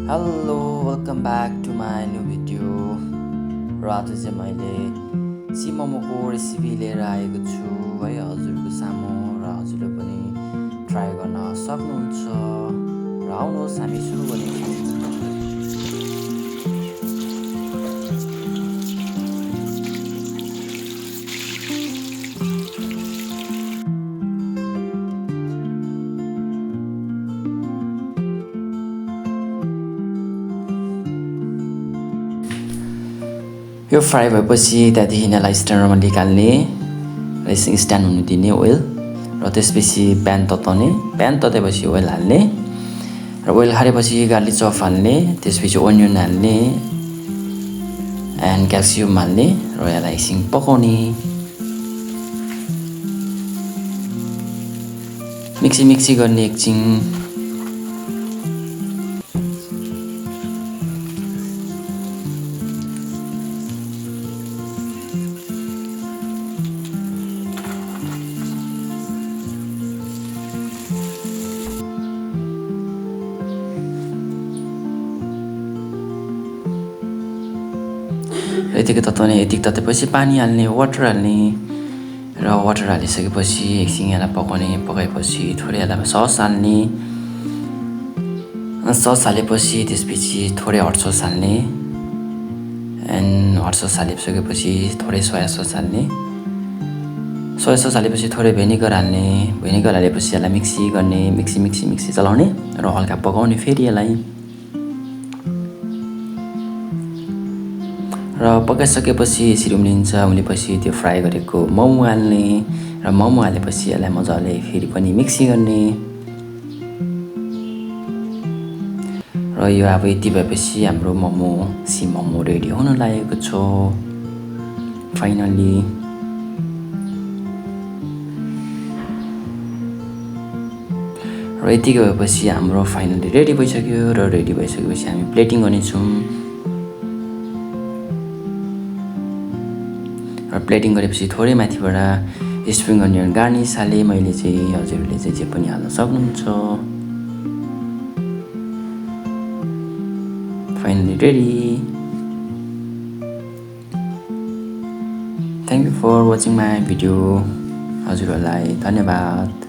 Hello welcome back to my new video र आज चाहिँ मैले सिमोमोको रेसिपी लिएर आएको छु है हजुरको सामु र हजुरले पनि ट्राई गर्न सक्नुहुन्छ र आउनुहोस् हामी सुरु गरौँ। यो फ्राई भएपछि त्यहाँदेखि यसलाई स्ट्यान्डमा निकाल्ने र यसरी स्ट्यान्ड हुनु दिने ओइल र त्यसपछि प्यान तताउने, प्यान तताएपछि ओइल हाल्ने र ओइल हालेपछि गार्लिक चप हाल्ने, त्यसपछि ओनियन हाल्ने एन्ड क्याप्सिकम हाल्ने र यसलाई एकछिन पकाउने। मिक्सी गर्ने एकछिन। यतिकै तताएपछि पानी हाल्ने, वाटर हाल्ने र वाटर हालिसकेपछि एकछिन यसलाई पकाएपछि थोरै यसलाई सस हाल्ने। सस हालेपछि त्यसपछि थोरै हट सस हाल्ने एन्ड हट सस हालिसकेपछि थोरै सोया सस हाल्ने। सोया सस हालेपछि थोरै भेनिगर हाल्ने, भेनिगर हालेपछि यसलाई मिक्सी गर्ने, मिक्सी चलाउने र हल्का पकाउने फेरि यसलाई। र पकाइसकेपछि यसरी उम्लिएपछि त्यो फ्राई गरेको मोमो हाल्ने र मोमो हालेपछि यसलाई मजाले फेरि पनि मिक्सी गर्ने र यो अब यति भएपछि हाम्रो सिमोमो रेडी हुन लागेको छ फाइनली। र यतिकै भएपछि हाम्रो फाइनली रेडी भइसक्यो र रेडी भइसकेपछि हामी प्लेटिङ गर्नेछौँ। र प्लेटिङ गरेपछि थोरै माथिबाट स्प्रिङ अनियन गार्निस हालेँ मैले चाहिँ, हजुरहरूले चाहिँ जे पनि हाल्न सक्नुहुन्छ। Finally ready. Thank you for watching my video. हजुरहरूलाई धन्यवाद।